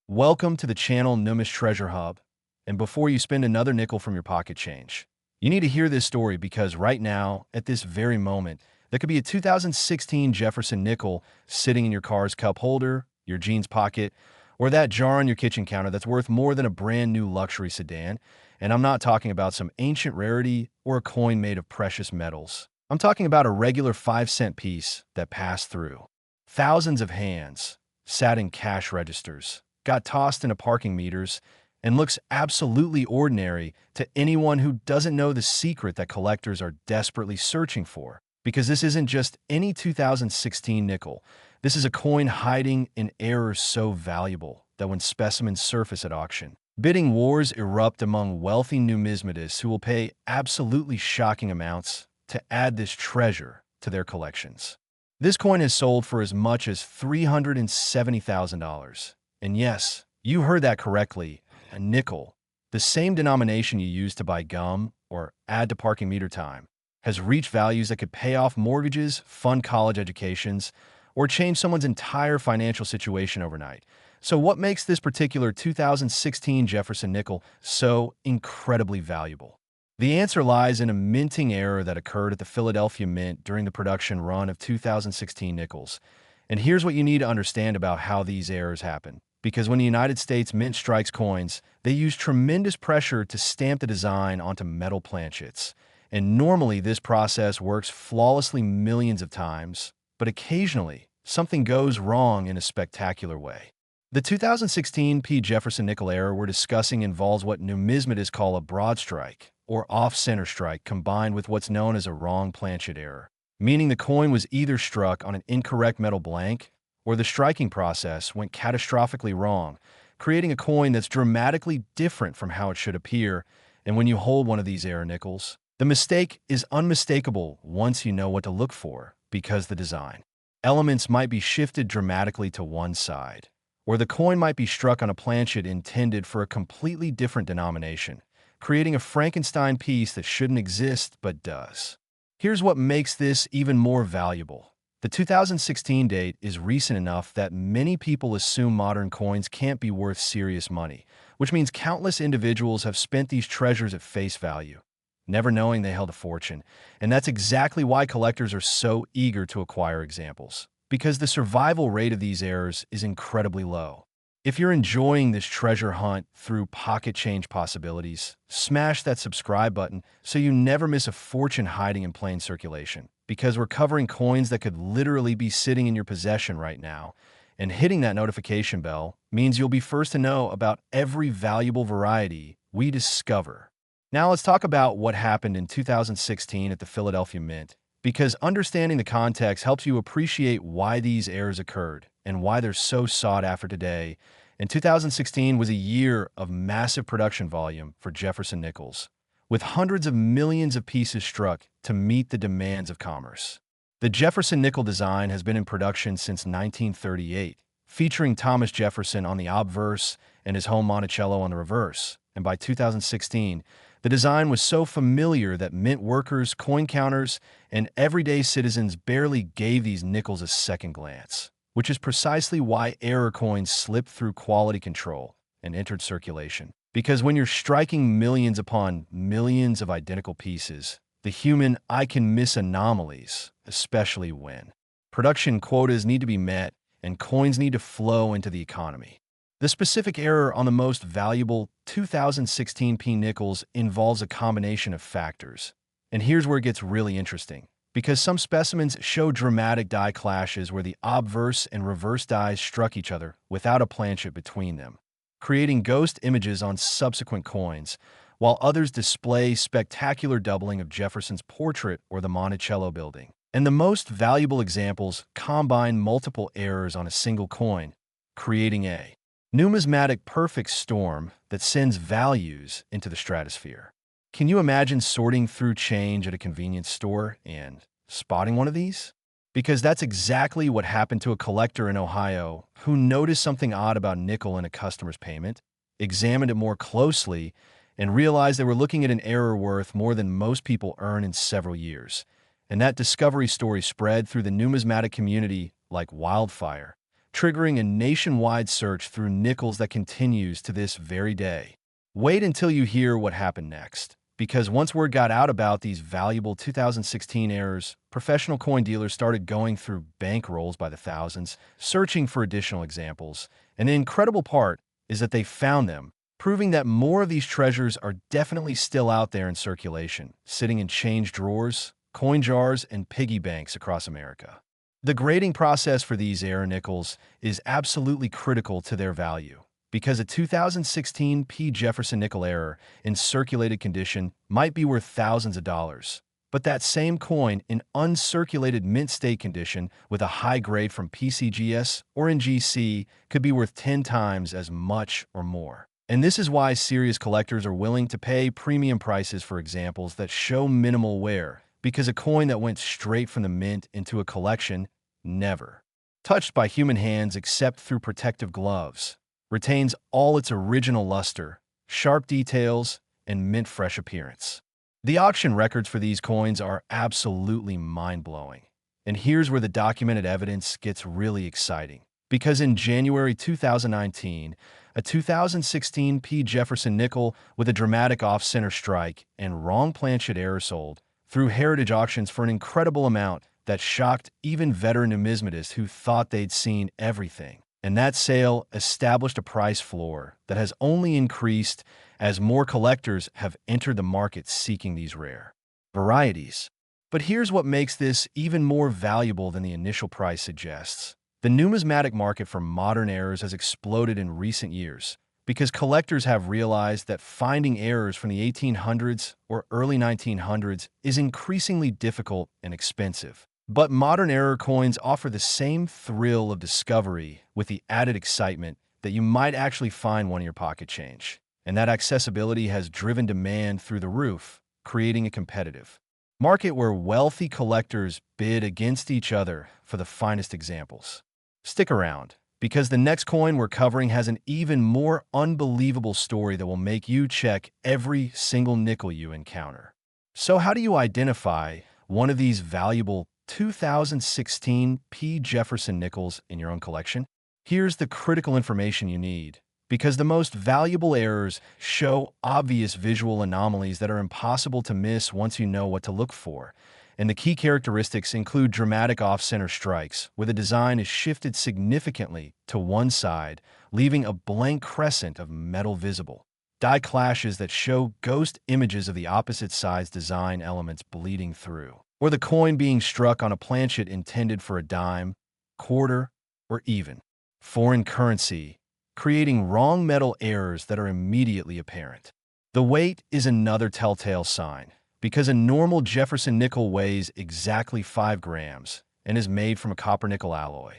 Welcome to the channel NUMIS Treasure Hub. And before you spend another nickel from your pocket change, you need to hear this story because right now, at this very moment, there could be a 2016 Jefferson nickel sitting in your car's cup holder, your jeans pocket, or that jar on your kitchen counter that's worth more than a brand new luxury sedan. And I'm not talking about some ancient rarity or a coin made of precious metals. I'm talking about a regular 5-cent piece that passed through thousands of hands, sat in cash registers, got tossed into parking meters, and looks absolutely ordinary to anyone who doesn't know the secret that collectors are desperately searching for. Because this isn't just any 2016 nickel. This is a coin hiding in errors so valuable that when specimens surface at auction, bidding wars erupt among wealthy numismatists who will pay absolutely shocking amounts to add this treasure to their collections. This coin has sold for as much as $370,000. And yes, you heard that correctly, a nickel, the same denomination you use to buy gum or add to parking meter time, has reached values that could pay off mortgages, fund college educations, or change someone's entire financial situation overnight. So what makes this particular 2016 Jefferson nickel so incredibly valuable? The answer lies in a minting error that occurred at the Philadelphia Mint during the production run of 2016 nickels. And here's what you need to understand about how these errors happen. Because when the United States Mint strikes coins, they use tremendous pressure to stamp the design onto metal planchets. And normally this process works flawlessly millions of times, but occasionally something goes wrong in a spectacular way. The 2016 P. Jefferson nickel error we're discussing involves what numismatists call a broad strike, or off-center strike, combined with what's known as a wrong planchet error, meaning the coin was either struck on an incorrect metal blank or the striking process went catastrophically wrong, creating a coin that's dramatically different from how it should appear. And when you hold one of these error nickels, the mistake is unmistakable once you know what to look for, because the design elements might be shifted dramatically to one side, or the coin might be struck on a planchet intended for a completely different denomination, creating a Frankenstein piece that shouldn't exist but does. Here's what makes this even more valuable. The 2016 date is recent enough that many people assume modern coins can't be worth serious money, which means countless individuals have spent these treasures at face value, never knowing they held a fortune. And that's exactly why collectors are so eager to acquire examples, because the survival rate of these errors is incredibly low. If you're enjoying this treasure hunt through pocket change possibilities, smash that subscribe button so you never miss a fortune hiding in plain circulation. Because we're covering coins that could literally be sitting in your possession right now, and hitting that notification bell means you'll be first to know about every valuable variety we discover. Now let's talk about what happened in 2016 at the Philadelphia Mint, because understanding the context helps you appreciate why these errors occurred and why they're so sought after today. And 2016 was a year of massive production volume for Jefferson nickels, with hundreds of millions of pieces struck to meet the demands of commerce. The Jefferson nickel design has been in production since 1938, featuring Thomas Jefferson on the obverse and his home Monticello on the reverse. And by 2016, the design was so familiar that mint workers, coin counters, and everyday citizens barely gave these nickels a second glance, which is precisely why error coins slipped through quality control and entered circulation. Because when you're striking millions upon millions of identical pieces, the human eye can miss anomalies, especially when production quotas need to be met and coins need to flow into the economy. The specific error on the most valuable 2016 P nickels involves a combination of factors. And here's where it gets really interesting, because some specimens show dramatic die clashes where the obverse and reverse dies struck each other without a planchet between them, creating ghost images on subsequent coins, while others display spectacular doubling of Jefferson's portrait or the Monticello building. And the most valuable examples combine multiple errors on a single coin, creating a numismatic perfect storm that sends values into the stratosphere. Can you imagine sorting through change at a convenience store and spotting one of these? Because that's exactly what happened to a collector in Ohio who noticed something odd about nickel in a customer's payment, examined it more closely, and realized they were looking at an error worth more than most people earn in several years. And that discovery story spread through the numismatic community like wildfire, triggering a nationwide search through nickels that continues to this very day. Wait until you hear what happened next, because once word got out about these valuable 2016 errors, professional coin dealers started going through bankrolls by the thousands, searching for additional examples. And the incredible part is that they found them, proving that more of these treasures are definitely still out there in circulation, sitting in change drawers, coin jars, and piggy banks across America. The grading process for these error nickels is absolutely critical to their value, because a 2016 P. Jefferson nickel error in circulated condition might be worth thousands of dollars. But that same coin in uncirculated mint state condition with a high grade from PCGS or NGC could be worth 10 times as much or more. And this is why serious collectors are willing to pay premium prices for examples that show minimal wear, because a coin that went straight from the mint into a collection, never touched by human hands except through protective gloves, retains all its original luster, sharp details, and mint-fresh appearance. The auction records for these coins are absolutely mind-blowing. And here's where the documented evidence gets really exciting. Because in January 2019, a 2016 P. Jefferson nickel with a dramatic off-center strike and wrong planchet error sold through heritage auctions for an incredible amount that shocked even veteran numismatists who thought they'd seen everything. And that sale established a price floor that has only increased as more collectors have entered the market seeking these rare varieties. But here's what makes this even more valuable than the initial price suggests. The numismatic market for modern errors has exploded in recent years because collectors have realized that finding errors from the 1800s or early 1900s is increasingly difficult and expensive. But modern error coins offer the same thrill of discovery with the added excitement that you might actually find one in your pocket change. And that accessibility has driven demand through the roof, creating a competitive market where wealthy collectors bid against each other for the finest examples. Stick around, because the next coin we're covering has an even more unbelievable story that will make you check every single nickel you encounter. So how do you identify one of these valuable 2016 P. Jefferson nickels in your own collection? Here's the critical information you need, because the most valuable errors show obvious visual anomalies that are impossible to miss once you know what to look for. And the key characteristics include dramatic off-center strikes, where the design is shifted significantly to one side, leaving a blank crescent of metal visible. Die clashes that show ghost images of the opposite side's design elements bleeding through, or the coin being struck on a planchet intended for a dime, quarter, or even foreign currency, creating wrong metal errors that are immediately apparent. The weight is another telltale sign, because a normal Jefferson nickel weighs exactly 5 grams and is made from a copper-nickel alloy.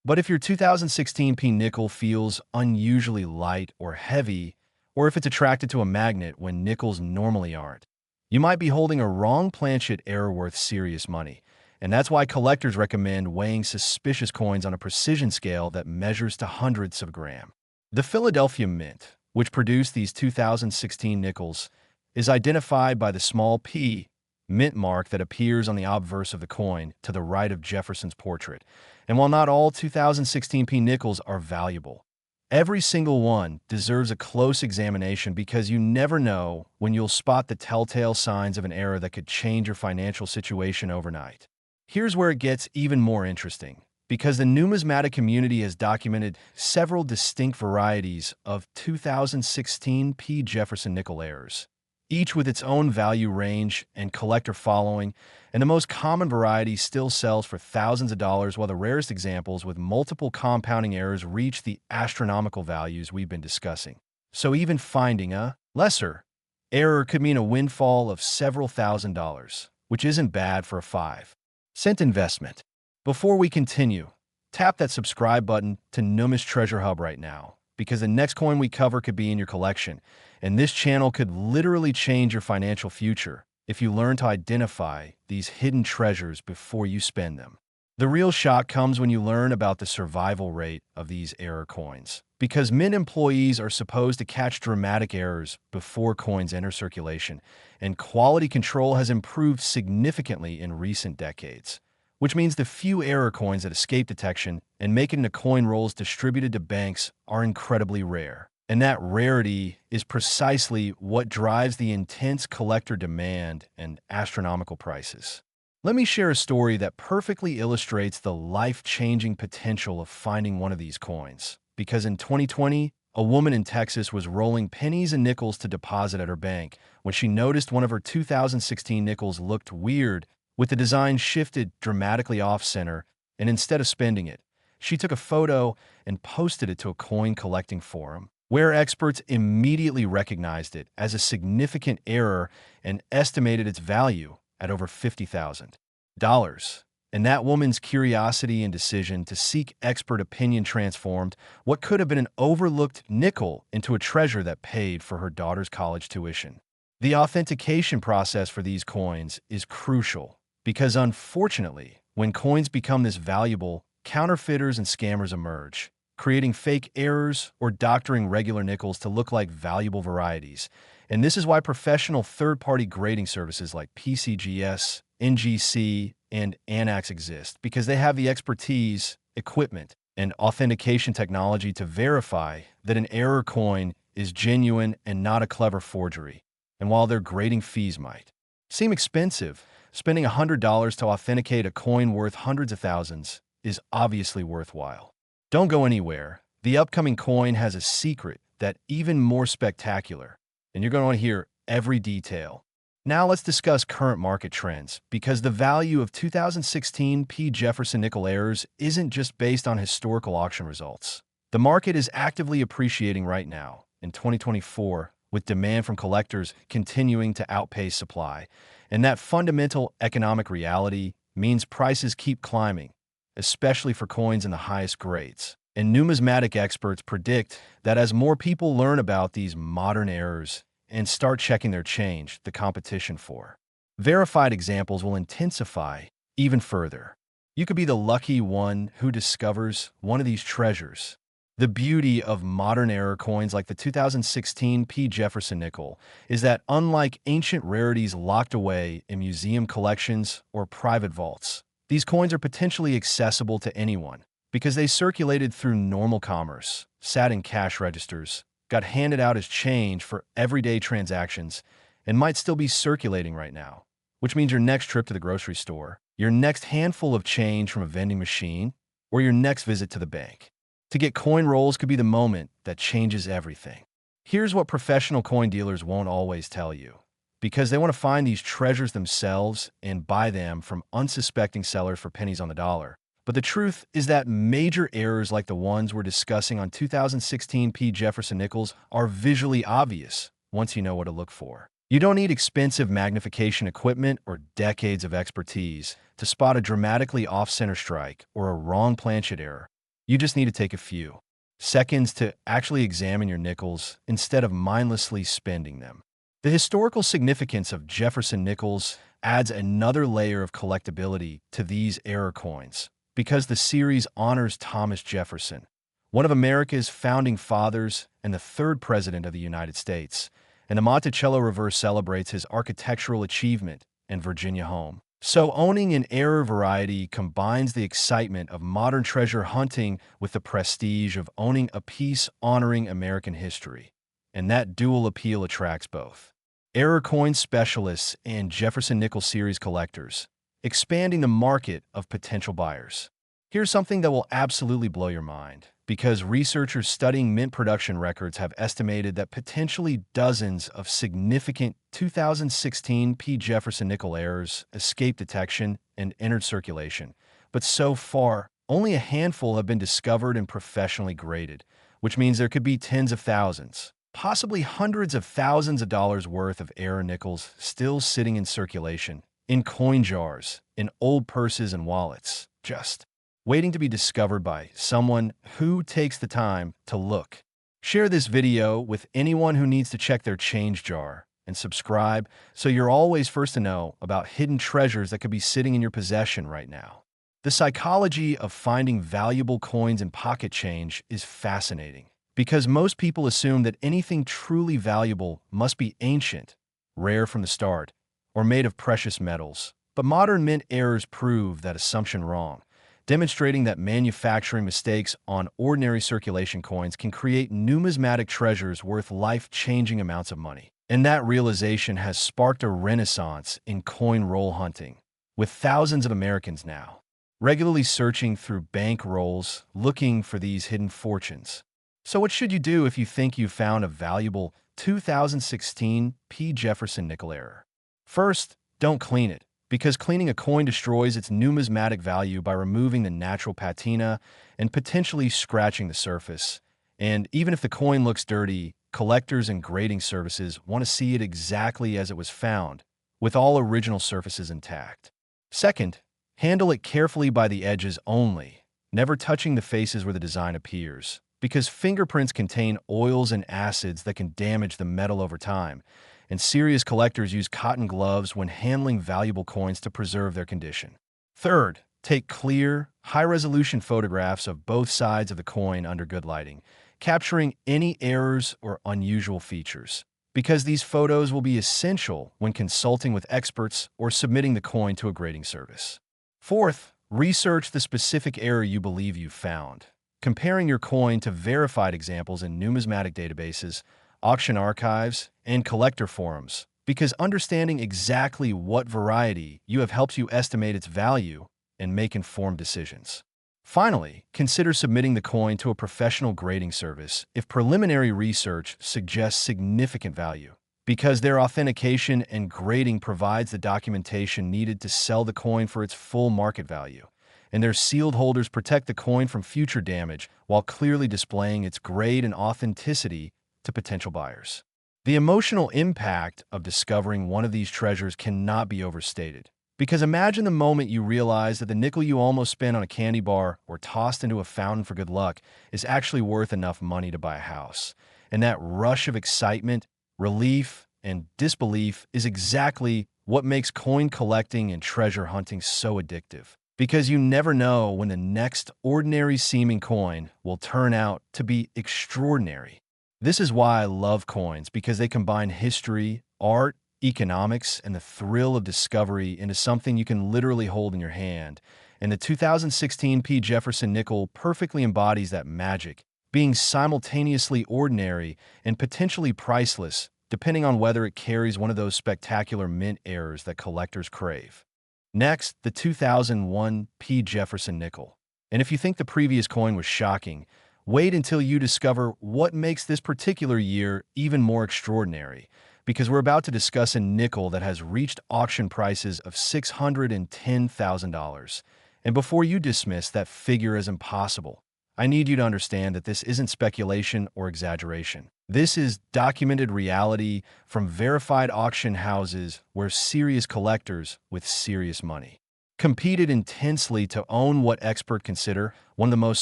But if your 2016 P nickel feels unusually light or heavy, or if it's attracted to a magnet when nickels normally aren't, you might be holding a wrong planchet error worth serious money. And that's why collectors recommend weighing suspicious coins on a precision scale that measures to hundredths of a gram. The Philadelphia Mint, which produced these 2016 nickels, is identified by the small p mint mark that appears on the obverse of the coin to the right of Jefferson's portrait. And while not all 2016 P nickels are valuable, every single one deserves a close examination, because you never know when you'll spot the telltale signs of an error that could change your financial situation overnight. Here's where it gets even more interesting, because the numismatic community has documented several distinct varieties of 2016 P. Jefferson nickel errors, each with its own value range and collector following, and the most common variety still sells for thousands of dollars, while the rarest examples with multiple compounding errors reach the astronomical values we've been discussing. So even finding a lesser error could mean a windfall of several $1,000s, which isn't bad for a 5-cent investment. Before we continue, tap that subscribe button to NUMIS Treasure Hub right now, because the next coin we cover could be in your collection, and this channel could literally change your financial future if you learn to identify these hidden treasures before you spend them. The real shock comes when you learn about the survival rate of these error coins, because mint employees are supposed to catch dramatic errors before coins enter circulation, and quality control has improved significantly in recent decades. which means the few error coins that escape detection and make it into coin rolls distributed to banks are incredibly rare. And that rarity is precisely what drives the intense collector demand and astronomical prices. Let me share a story that perfectly illustrates the life-changing potential of finding one of these coins. Because in 2020, a woman in Texas was rolling pennies and nickels to deposit at her bank when she noticed one of her 2016 nickels looked weird, with the design shifted dramatically off-center, and instead of spending it, she took a photo and posted it to a coin collecting forum, where experts immediately recognized it as a significant error and estimated its value at over $50,000. And that woman's curiosity and decision to seek expert opinion transformed what could have been an overlooked nickel into a treasure that paid for her daughter's college tuition. The authentication process for these coins is crucial because, unfortunately, when coins become this valuable, counterfeiters and scammers emerge, creating fake errors or doctoring regular nickels to look like valuable varieties. And this is why professional third-party grading services like PCGS, NGC, and Anax exist, because they have the expertise, equipment, and authentication technology to verify that an error coin is genuine and not a clever forgery. And while their grading fees might seem expensive, spending $100 to authenticate a coin worth hundreds of thousands is obviously worthwhile. Don't go anywhere. The upcoming coin has a secret that's even more spectacular, and you're going to want to hear every detail. Now let's discuss current market trends, because the value of 2016 P. Jefferson nickel errors isn't just based on historical auction results. The market is actively appreciating right now, in 2024, with demand from collectors continuing to outpace supply, and that fundamental economic reality means prices keep climbing, especially for coins in the highest grades. And numismatic experts predict that as more people learn about these modern errors and start checking their change, the competition for verified examples will intensify even further. You could be the lucky one who discovers one of these treasures. The beauty of modern error coins like the 2016 P. Jefferson nickel is that, unlike ancient rarities locked away in museum collections or private vaults, these coins are potentially accessible to anyone because they circulated through normal commerce, sat in cash registers, got handed out as change for everyday transactions, and might still be circulating right now, which means your next trip to the grocery store, your next handful of change from a vending machine, or your next visit to the bank. To get coin rolls could be the moment that changes everything. Here's what professional coin dealers won't always tell you, because they want to find these treasures themselves and buy them from unsuspecting sellers for pennies on the dollar. But the truth is that major errors like the ones we're discussing on 2016 P. Jefferson nickels are visually obvious once you know what to look for. You don't need expensive magnification equipment or decades of expertise to spot a dramatically off-center strike or a wrong planchet error. You just need to take a few seconds to actually examine your nickels instead of mindlessly spending them. The historical significance of Jefferson nickels adds another layer of collectability to these error coins, because the series honors Thomas Jefferson, one of America's founding fathers and the third president of the United States, and the Monticello reverse celebrates his architectural achievement and Virginia home. So owning an error variety combines the excitement of modern treasure hunting with the prestige of owning a piece honoring American history, and that dual appeal attracts both error coin specialists and Jefferson nickel series collectors, expanding the market of potential buyers. Here's something that will absolutely blow your mind, because researchers studying mint production records have estimated that potentially dozens of significant 2016 P. Jefferson nickel errors escaped detection and entered circulation. But so far, only a handful have been discovered and professionally graded, which means there could be tens of thousands, possibly hundreds of thousands of dollars worth of error nickels still sitting in circulation, in coin jars, in old purses and wallets, just waiting to be discovered by someone who takes the time to look. Share this video with anyone who needs to check their change jar, and subscribe so you're always first to know about hidden treasures that could be sitting in your possession right now. The psychology of finding valuable coins in pocket change is fascinating, because most people assume that anything truly valuable must be ancient, rare from the start, or made of precious metals, But modern mint errors prove that assumption wrong, demonstrating that manufacturing mistakes on ordinary circulation coins can create numismatic treasures worth life-changing amounts of money. And that realization has sparked a renaissance in coin roll hunting, with thousands of Americans now regularly searching through bank rolls looking for these hidden fortunes. So what should you do if you think you found a valuable 2016 P. Jefferson nickel error? First, don't clean it, because cleaning a coin destroys its numismatic value by removing the natural patina and potentially scratching the surface. And even if the coin looks dirty, collectors and grading services want to see it exactly as it was found, with all original surfaces intact. Second, handle it carefully by the edges only, never touching the faces where the design appears, because fingerprints contain oils and acids that can damage the metal over time, and serious collectors use cotton gloves when handling valuable coins to preserve their condition. Third, take clear, high-resolution photographs of both sides of the coin under good lighting, capturing any errors or unusual features, because these photos will be essential when consulting with experts or submitting the coin to a grading service. Fourth, research the specific error you believe you found, comparing your coin to verified examples in numismatic databases, auction archives, and collector forums, because understanding exactly what variety you have helps you estimate its value and make informed decisions. Finally, consider submitting the coin to a professional grading service if preliminary research suggests significant value, because their authentication and grading provides the documentation needed to sell the coin for its full market value, and their sealed holders protect the coin from future damage while clearly displaying its grade and authenticity to potential buyers. The emotional impact of discovering one of these treasures cannot be overstated, because imagine the moment you realize that the nickel you almost spent on a candy bar or tossed into a fountain for good luck is actually worth enough money to buy a house. And that rush of excitement, relief, and disbelief is exactly what makes coin collecting and treasure hunting so addictive, because you never know when the next ordinary-seeming coin will turn out to be extraordinary. This is why I love coins, because they combine history, art, economics, and the thrill of discovery into something you can literally hold in your hand. And the 2016 P. Jefferson nickel perfectly embodies that magic, being simultaneously ordinary and potentially priceless, depending on whether it carries one of those spectacular mint errors that collectors crave. Next, the 2001 P. Jefferson nickel. And if you think the previous coin was shocking, wait until you discover what makes this particular year even more extraordinary, because we're about to discuss a nickel that has reached auction prices of $610,000. And before you dismiss that figure as impossible, I need you to understand that this isn't speculation or exaggeration. This is documented reality from verified auction houses where serious collectors with serious money competed intensely to own what experts consider one of the most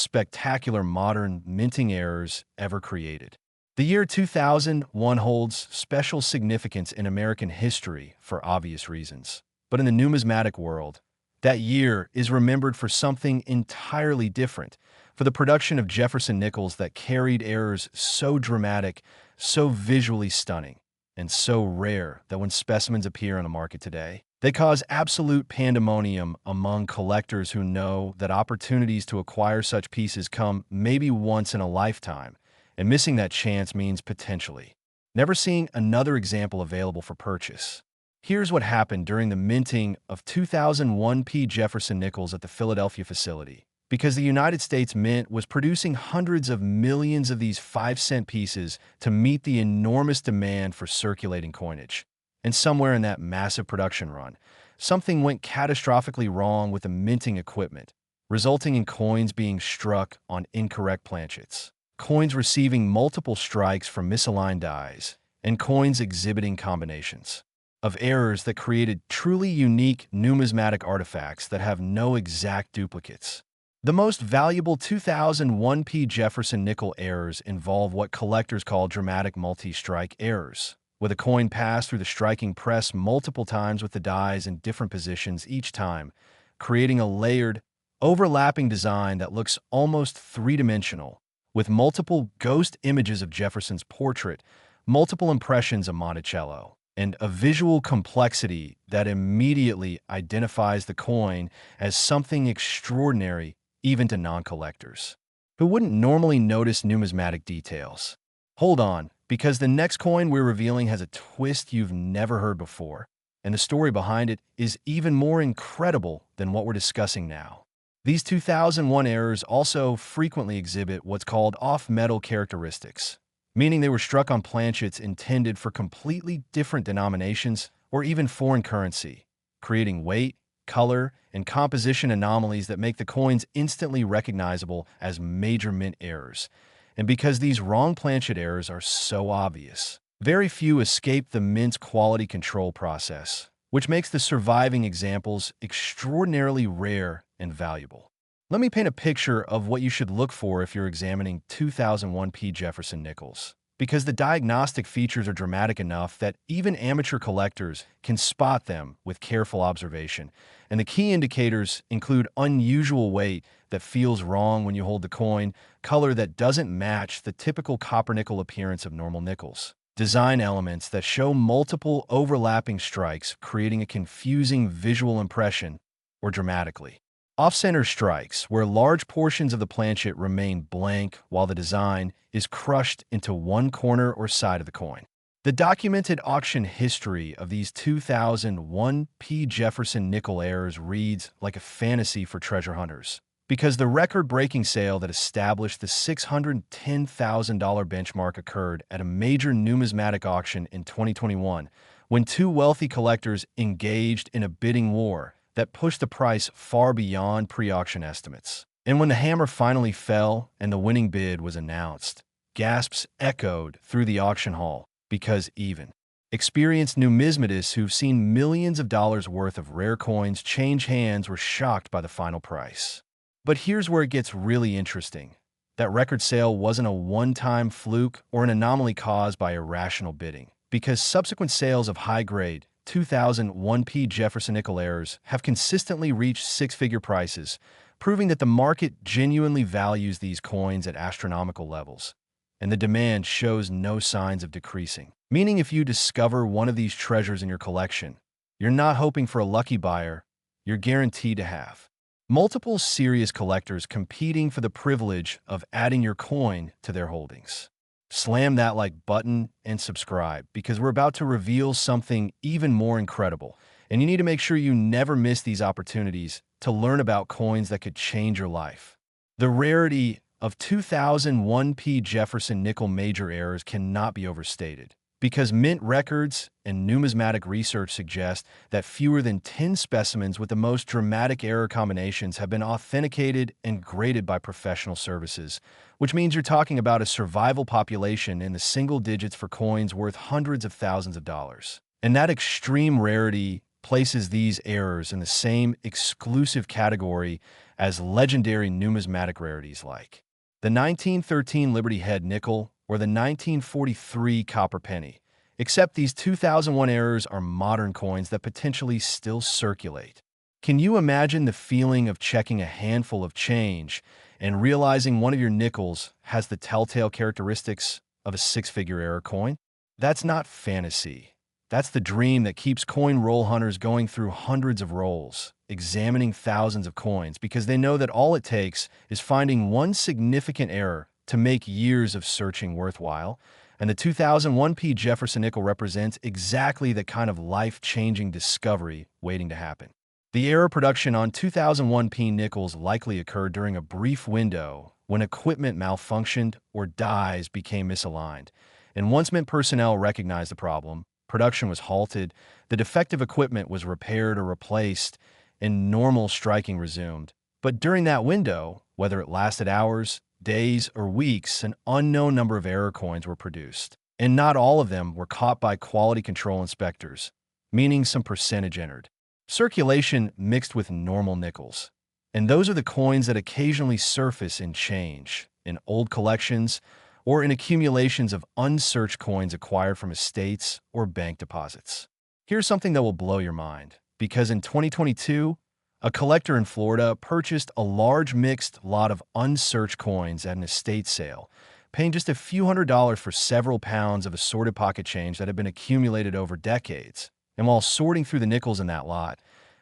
spectacular modern minting errors ever created. The year 2001 holds special significance in American history for obvious reasons. But in the numismatic world, that year is remembered for something entirely different, for the production of Jefferson nickels that carried errors so dramatic, so visually stunning, and so rare that when specimens appear on the market today, they cause absolute pandemonium among collectors who know that opportunities to acquire such pieces come maybe once in a lifetime, and missing that chance means potentially never seeing another example available for purchase. Here's what happened during the minting of 2001 P. Jefferson nickels at the Philadelphia facility. Because the United States Mint was producing hundreds of millions of these 5-cent pieces to meet the enormous demand for circulating coinage. And somewhere in that massive production run, something went catastrophically wrong with the minting equipment, resulting in coins being struck on incorrect planchets, coins receiving multiple strikes from misaligned dies, and coins exhibiting combinations of errors that created truly unique numismatic artifacts that have no exact duplicates. The most valuable 2001 P. Jefferson nickel errors involve what collectors call dramatic multi-strike errors, with a coin passed through the striking press multiple times with the dies in different positions each time, creating a layered, overlapping design that looks almost three-dimensional, with multiple ghost images of Jefferson's portrait, multiple impressions of Monticello, and a visual complexity that immediately identifies the coin as something extraordinary even to non-collectors, who wouldn't normally notice numismatic details. Hold on, because the next coin we're revealing has a twist you've never heard before, and the story behind it is even more incredible than what we're discussing now. These 2001 errors also frequently exhibit what's called off-metal characteristics, meaning they were struck on planchets intended for completely different denominations or even foreign currency, creating weight, color, and composition anomalies that make the coins instantly recognizable as major mint errors. And because these wrong planchet errors are so obvious, very few escape the mint's quality control process, which makes the surviving examples extraordinarily rare and valuable. Let me paint a picture of what you should look for if you're examining 2001P Jefferson nickels, because the diagnostic features are dramatic enough that even amateur collectors can spot them with careful observation. And the key indicators include unusual weight that feels wrong when you hold the coin, color that doesn't match the typical copper-nickel appearance of normal nickels, design elements that show multiple overlapping strikes, creating a confusing visual impression, or dramatically off-center strikes, where large portions of the planchet remain blank while the design is crushed into one corner or side of the coin. The documented auction history of these 2001 P. Jefferson nickel errors reads like a fantasy for treasure hunters, because the record-breaking sale that established the $610,000 benchmark occurred at a major numismatic auction in 2021, when two wealthy collectors engaged in a bidding war that pushed the price far beyond pre-auction estimates. And when the hammer finally fell and the winning bid was announced, gasps echoed through the auction hall, because even experienced numismatists who've seen millions of dollars worth of rare coins change hands were shocked by the final price. But here's where it gets really interesting. That record sale wasn't a one-time fluke or an anomaly caused by irrational bidding, because subsequent sales of high-grade 2001 P. Jefferson nickel errors have consistently reached six-figure prices, proving that the market genuinely values these coins at astronomical levels, and the demand shows no signs of decreasing. Meaning if you discover one of these treasures in your collection, you're not hoping for a lucky buyer, you're guaranteed to have multiple serious collectors competing for the privilege of adding your coin to their holdings. Slam that like button and subscribe, because we're about to reveal something even more incredible, and you need to make sure you never miss these opportunities to learn about coins that could change your life. The rarity of 2001 P. Jefferson nickel major errors cannot be overstated, because mint records and numismatic research suggest that fewer than 10 specimens with the most dramatic error combinations have been authenticated and graded by professional services, which means you're talking about a survival population in the single digits for coins worth hundreds of thousands of dollars. And that extreme rarity places these errors in the same exclusive category as legendary numismatic rarities like the 1913 Liberty Head nickel or the 1943 copper penny, except these 2001 errors are modern coins that potentially still circulate. Can you imagine the feeling of checking a handful of change and realizing one of your nickels has the telltale characteristics of a six-figure error coin? That's not fantasy. That's the dream that keeps coin roll hunters going through hundreds of rolls, examining thousands of coins, because they know that all it takes is finding one significant error to make years of searching worthwhile. And the 2001 P. Jefferson nickel represents exactly the kind of life-changing discovery waiting to happen. The error production on 2001 P nickels likely occurred during a brief window when equipment malfunctioned or dies became misaligned. And once mint personnel recognized the problem, production was halted, the defective equipment was repaired or replaced, and normal striking resumed. But during that window, whether it lasted hours, days, or weeks, an unknown number of error coins were produced. And not all of them were caught by quality control inspectors, meaning some percentage entered circulation mixed with normal nickels. And those are the coins that occasionally surface in change, in old collections, or in accumulations of unsearched coins acquired from estates or bank deposits. Here's something that will blow your mind, because in 2022, a collector in Florida purchased a large mixed lot of unsearched coins at an estate sale, paying just a few $100s for several pounds of assorted pocket change that had been accumulated over decades. And while sorting through the nickels in that lot,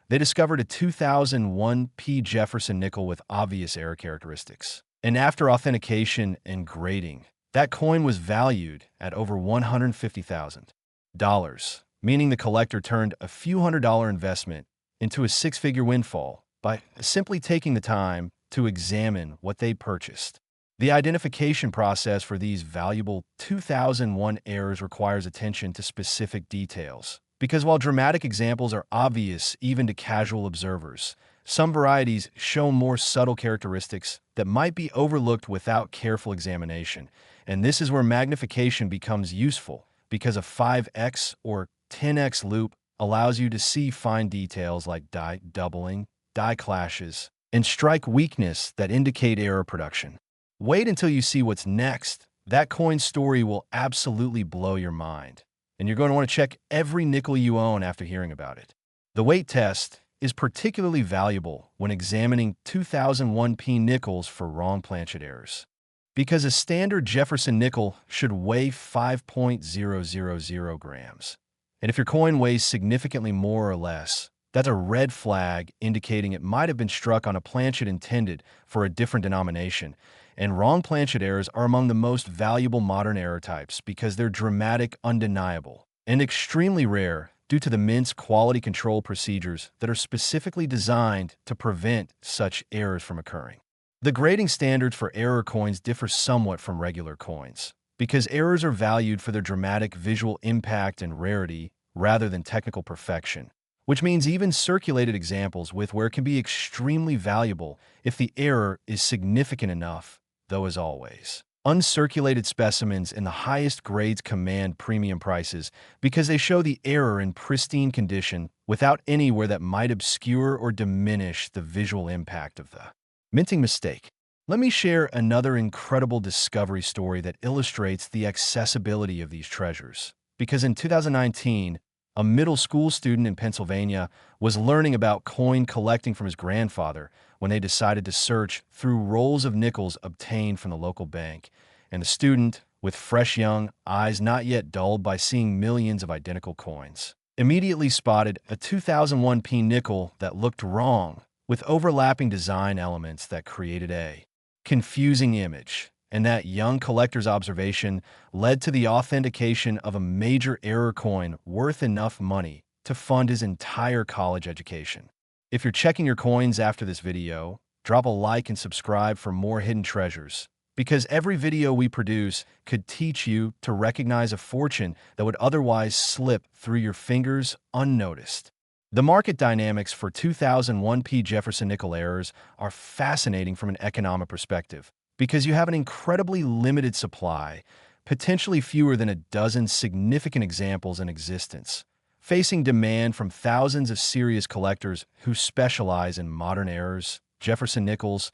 they discovered a 2001 P. Jefferson nickel with obvious error characteristics. And after authentication and grading, that coin was valued at over $150,000, meaning the collector turned a few $100 investment into a six-figure windfall by simply taking the time to examine what they purchased. The identification process for these valuable 2001 errors requires attention to specific details, because while dramatic examples are obvious even to casual observers, some varieties show more subtle characteristics that might be overlooked without careful examination. And this is where magnification becomes useful, because a 5x or 10x loop allows you to see fine details like die doubling, die clashes, and strike weakness that indicate error production. Wait until you see what's next. That coin story will absolutely blow your mind, and you're going to want to check every nickel you own after hearing about it. The weight test is particularly valuable when examining 2001P nickels for wrong planchet errors, because a standard Jefferson nickel should weigh 5.000 grams. And if your coin weighs significantly more or less, that's a red flag indicating it might have been struck on a planchet intended for a different denomination. And wrong planchet errors are among the most valuable modern error types because they're dramatic, undeniable, and extremely rare due to the Mint's quality control procedures that are specifically designed to prevent such errors from occurring. The grading standards for error coins differ somewhat from regular coins, because errors are valued for their dramatic visual impact and rarity rather than technical perfection, which means even circulated examples with where it can be extremely valuable if the error is significant enough, though as always. Uncirculated specimens in the highest grades command premium prices because they show the error in pristine condition without anywhere that might obscure or diminish the visual impact of the minting mistake. Let me share another incredible discovery story that illustrates the accessibility of these treasures. Because in 2019, a middle school student in Pennsylvania was learning about coin collecting from his grandfather when they decided to search through rolls of nickels obtained from the local bank. And the student, with fresh young eyes not yet dulled by seeing millions of identical coins, immediately spotted a 2001P nickel that looked wrong, with overlapping design elements that created a confusing image. And that young collector's observation led to the authentication of a major error coin worth enough money to fund his entire college education. If you're checking your coins after this video, drop a like and subscribe for more hidden treasures, because every video we produce could teach you to recognize a fortune that would otherwise slip through your fingers unnoticed. The market dynamics for 2001P Jefferson nickel errors are fascinating from an economic perspective, because you have an incredibly limited supply, potentially fewer than a dozen significant examples in existence, facing demand from thousands of serious collectors who specialize in modern errors, Jefferson nickels,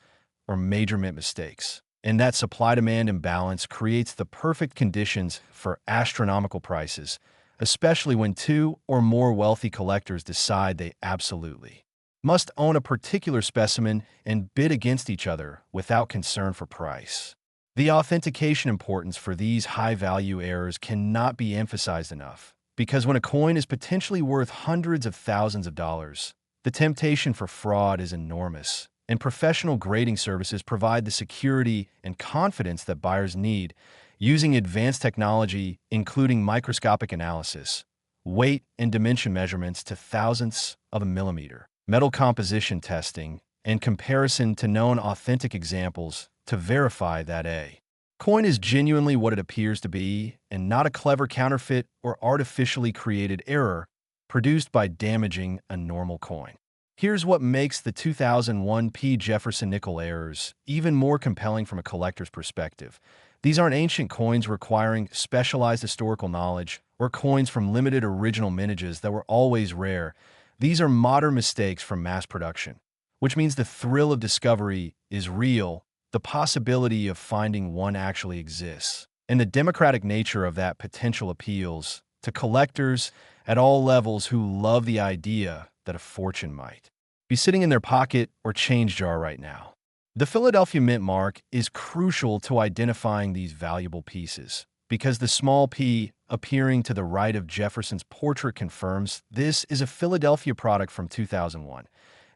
or major mint mistakes. And that supply-demand imbalance creates the perfect conditions for astronomical prices, especially when two or more wealthy collectors decide they absolutely must own a particular specimen and bid against each other without concern for price. The authentication importance for these high-value errors cannot be emphasized enough, because when a coin is potentially worth hundreds of thousands of dollars, the temptation for fraud is enormous, and professional grading services provide the security and confidence that buyers need, using advanced technology including microscopic analysis, weight and dimension measurements to thousandths of a millimeter, metal composition testing, and comparison to known authentic examples to verify that a coin is genuinely what it appears to be and not a clever counterfeit or artificially created error produced by damaging a normal coin. Here's what makes the 2001P Jefferson nickel errors even more compelling from a collector's perspective. These aren't ancient coins requiring specialized historical knowledge or coins from limited original mintages that were always rare. These are modern mistakes from mass production, which means the thrill of discovery is real, the possibility of finding one actually exists, and the democratic nature of that potential appeals to collectors at all levels who love the idea that a fortune might be sitting in their pocket or change jar right now. The Philadelphia Mint mark is crucial to identifying these valuable pieces because the small p appearing to the right of Jefferson's portrait confirms this is a Philadelphia product from 2001.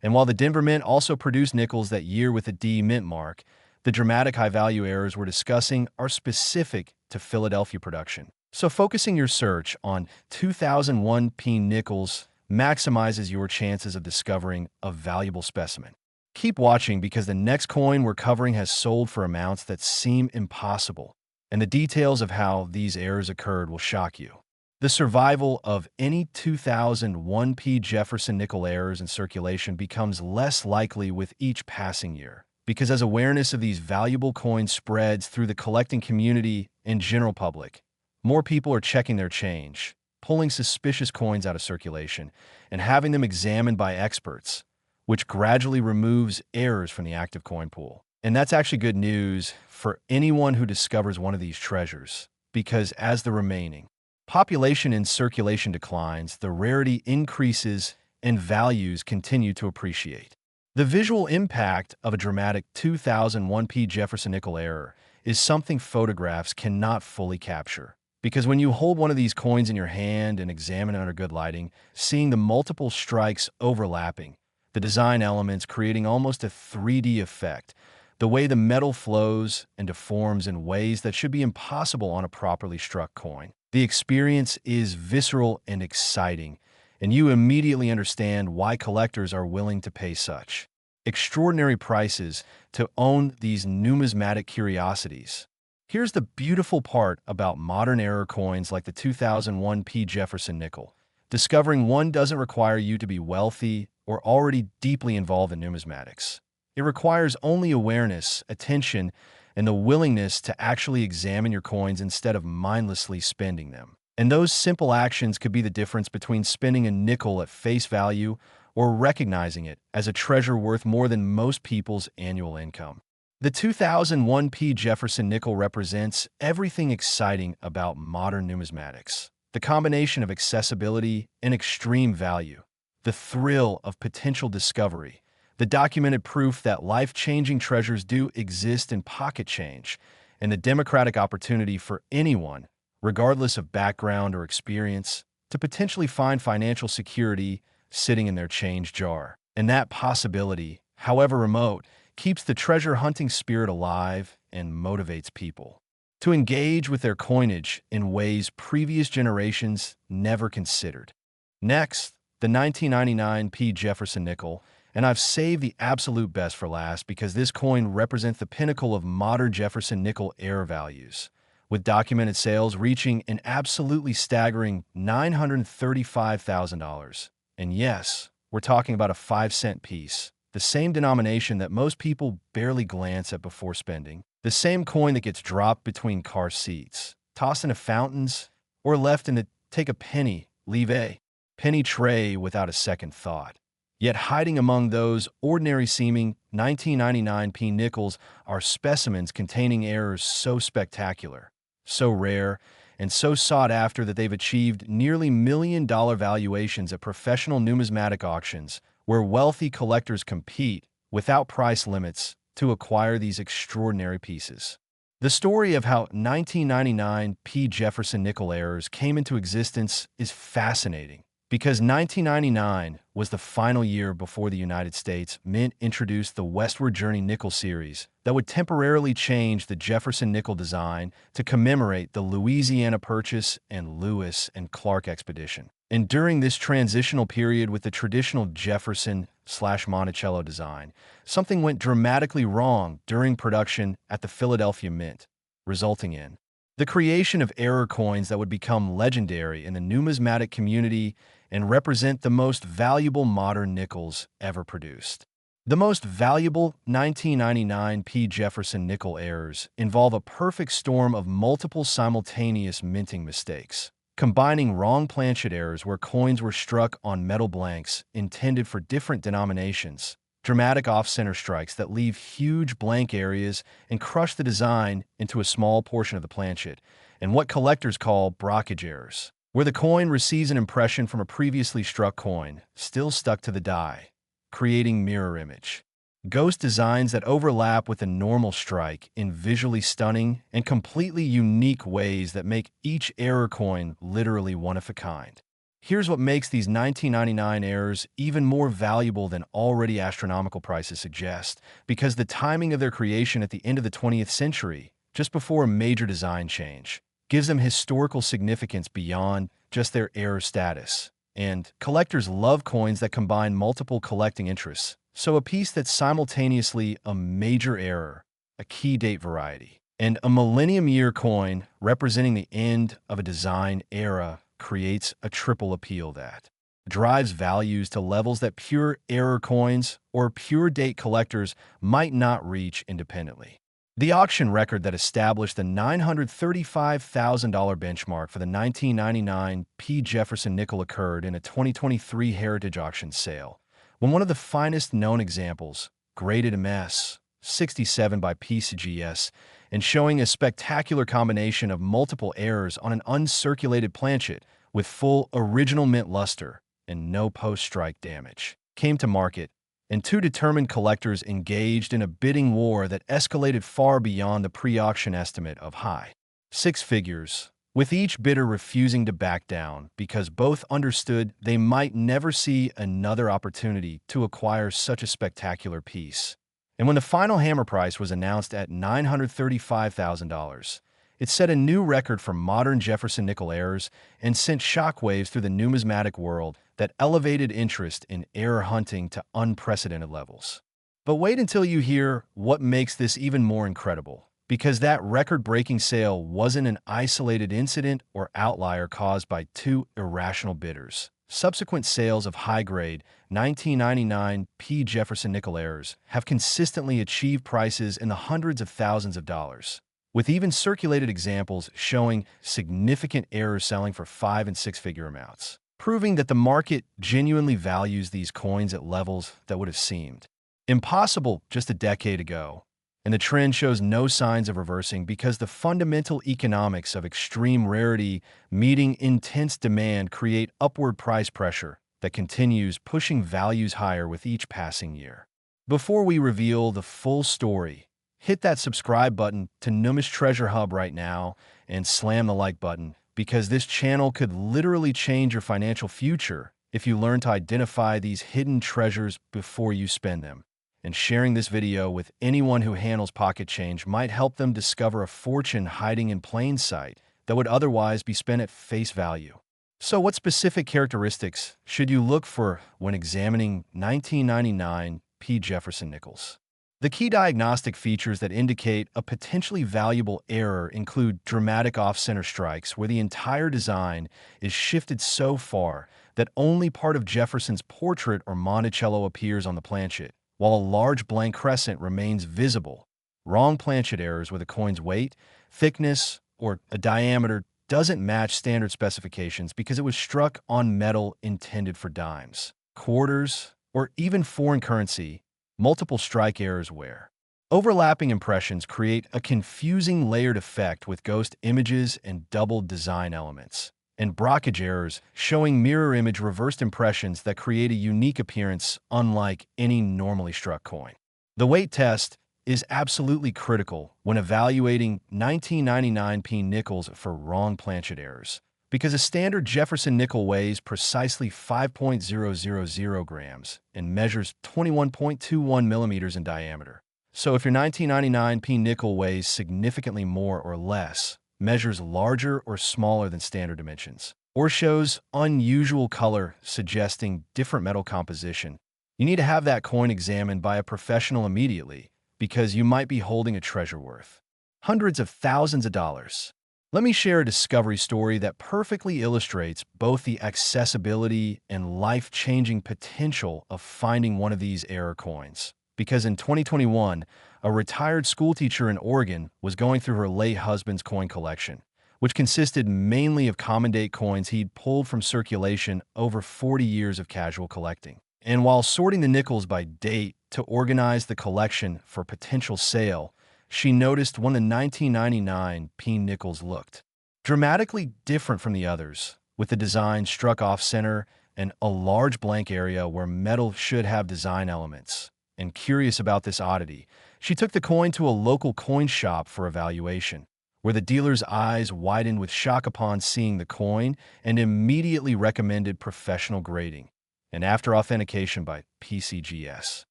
And while the Denver Mint also produced nickels that year with a D mint mark, the dramatic high-value errors we're discussing are specific to Philadelphia production. So focusing your search on 2001 P nickels maximizes your chances of discovering a valuable specimen. Keep watching because the next coin we're covering has sold for amounts that seem impossible, and the details of how these errors occurred will shock you. The survival of any 2001 P Jefferson nickel errors in circulation becomes less likely with each passing year, because as awareness of these valuable coins spreads through the collecting community and general public, more people are checking their change, pulling suspicious coins out of circulation, and having them examined by experts, which gradually removes errors from the active coin pool. And that's actually good news for anyone who discovers one of these treasures, because as the remaining population in circulation declines, the rarity increases and values continue to appreciate. The visual impact of a dramatic 2001 P Jefferson nickel error is something photographs cannot fully capture. Because when you hold one of these coins in your hand and examine it under good lighting, seeing the multiple strikes overlapping, the design elements creating almost a 3D effect, the way the metal flows and deforms in ways that should be impossible on a properly struck coin. The experience is visceral and exciting, and you immediately understand why collectors are willing to pay such extraordinary prices to own these numismatic curiosities. Here's the beautiful part about modern error coins like the 2001 P Jefferson nickel. Discovering one doesn't require you to be wealthy or already deeply involved in numismatics. It requires only awareness, attention, and the willingness to actually examine your coins instead of mindlessly spending them. And those simple actions could be the difference between spending a nickel at face value or recognizing it as a treasure worth more than most people's annual income. The 2001 P Jefferson nickel represents everything exciting about modern numismatics. The combination of accessibility and extreme value, the thrill of potential discovery, the documented proof that life-changing treasures do exist in pocket change, and the democratic opportunity for anyone, regardless of background or experience, to potentially find financial security sitting in their change jar. And that possibility, however remote, keeps the treasure hunting spirit alive and motivates people to engage with their coinage in ways previous generations never considered. Next, the 1999 P Jefferson nickel, and I've saved the absolute best for last because this coin represents the pinnacle of modern Jefferson nickel error values, with documented sales reaching an absolutely staggering $935,000. And yes, we're talking about a 5-cent piece, the same denomination that most people barely glance at before spending, the same coin that gets dropped between car seats, tossed into fountains, or left in the take a penny, leave a penny tray without a second thought. Yet hiding among those ordinary-seeming 1999 P nickels are specimens containing errors so spectacular, so rare, and so sought after that they've achieved nearly million-dollar valuations at professional numismatic auctions, where wealthy collectors compete without price limits to acquire these extraordinary pieces. The story of how 1999 P Jefferson nickel errors came into existence is fascinating, because 1999 was the final year before the United States Mint introduced the Westward Journey nickel series that would temporarily change the Jefferson nickel design to commemorate the Louisiana Purchase and Lewis and Clark expedition. And during this transitional period with the traditional Jefferson/Monticello design, something went dramatically wrong during production at the Philadelphia Mint, resulting in the creation of error coins that would become legendary in the numismatic community and represent the most valuable modern nickels ever produced. The most valuable 1999 P Jefferson nickel errors involve a perfect storm of multiple simultaneous minting mistakes, combining wrong planchet errors where coins were struck on metal blanks intended for different denominations, dramatic off-center strikes that leave huge blank areas and crush the design into a small portion of the planchet, and what collectors call brockage errors, where the coin receives an impression from a previously struck coin, still stuck to the die, creating mirror image. Ghost designs that overlap with a normal strike in visually stunning and completely unique ways that make each error coin literally one of a kind. Here's what makes these 1999 errors even more valuable than already astronomical prices suggest, because the timing of their creation at the end of the 20th century, just before a major design change, gives them historical significance beyond just their error status. And collectors love coins that combine multiple collecting interests, so a piece that's simultaneously a major error, a key date variety, and a millennium-year coin representing the end of a design era creates a triple appeal that drives values to levels that pure error coins or pure date collectors might not reach independently. The auction record that established the $935,000 benchmark for the 1999 P. Jefferson nickel occurred in a 2023 Heritage Auction sale, when one of the finest known examples, graded MS 67 by PCGS, and showing a spectacular combination of multiple errors on an uncirculated planchet with full original mint luster and no post-strike damage, came to market, and two determined collectors engaged in a bidding war that escalated far beyond the pre-auction estimate of high six figures, with each bidder refusing to back down because both understood they might never see another opportunity to acquire such a spectacular piece. And when the final hammer price was announced at $935,000, it set a new record for modern Jefferson nickel errors and sent shockwaves through the numismatic world that elevated interest in error hunting to unprecedented levels. But wait until you hear what makes this even more incredible, because that record-breaking sale wasn't an isolated incident or outlier caused by two irrational bidders. Subsequent sales of high-grade 1999 P. Jefferson nickel errors have consistently achieved prices in the hundreds of thousands of dollars, with even circulated examples showing significant errors selling for five- and six-figure amounts, proving that the market genuinely values these coins at levels that would have seemed impossible just a decade ago. And the trend shows no signs of reversing because the fundamental economics of extreme rarity meeting intense demand create upward price pressure that continues pushing values higher with each passing year. Before we reveal the full story, hit that subscribe button to NUMIS Treasure Hub right now and slam the like button, because this channel could literally change your financial future if you learn to identify these hidden treasures before you spend them. And sharing this video with anyone who handles pocket change might help them discover a fortune hiding in plain sight that would otherwise be spent at face value. So what specific characteristics should you look for when examining 1999 P. Jefferson nickels? The key diagnostic features that indicate a potentially valuable error include dramatic off-center strikes where the entire design is shifted so far that only part of Jefferson's portrait or Monticello appears on the planchet, while a large blank crescent remains visible. Wrong planchet errors where the coin's weight, thickness, or a diameter doesn't match standard specifications because it was struck on metal intended for dimes, quarters, or even foreign currency. Multiple strike errors where overlapping impressions create a confusing layered effect with ghost images and doubled design elements, and brockage errors showing mirror image reversed impressions that create a unique appearance unlike any normally struck coin. The weight test is absolutely critical when evaluating 1999 P nickels for wrong planchet errors, because a standard Jefferson nickel weighs precisely 5.000 grams and measures 21.21 millimeters in diameter. So if your 1999 P nickel weighs significantly more or less, measures larger or smaller than standard dimensions, or shows unusual color suggesting different metal composition, you need to have that coin examined by a professional immediately, because you might be holding a treasure worth hundreds of thousands of dollars. Let me share a discovery story that perfectly illustrates both the accessibility and life-changing potential of finding one of these error coins. Because in 2021, a retired schoolteacher in Oregon was going through her late husband's coin collection, which consisted mainly of common date coins he'd pulled from circulation over 40 years of casual collecting. And while sorting the nickels by date to organize the collection for potential sale, she noticed one of the 1999 P nickels looked dramatically different from the others, with the design struck off-center and a large blank area where metal should have design elements. and curious about this oddity, she took the coin to a local coin shop for evaluation, where the dealer's eyes widened with shock upon seeing the coin and immediately recommended professional grading. And after authentication by PCGS,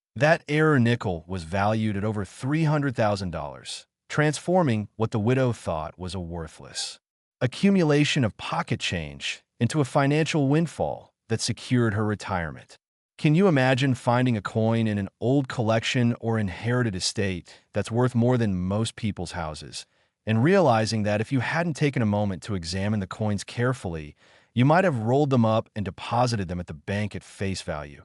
that error nickel was valued at over $300,000, transforming what the widow thought was a worthless accumulation of pocket change into a financial windfall that secured her retirement. Can you imagine finding a coin in an old collection or inherited estate that's worth more than most people's houses, and realizing that if you hadn't taken a moment to examine the coins carefully, you might have rolled them up and deposited them at the bank at face value,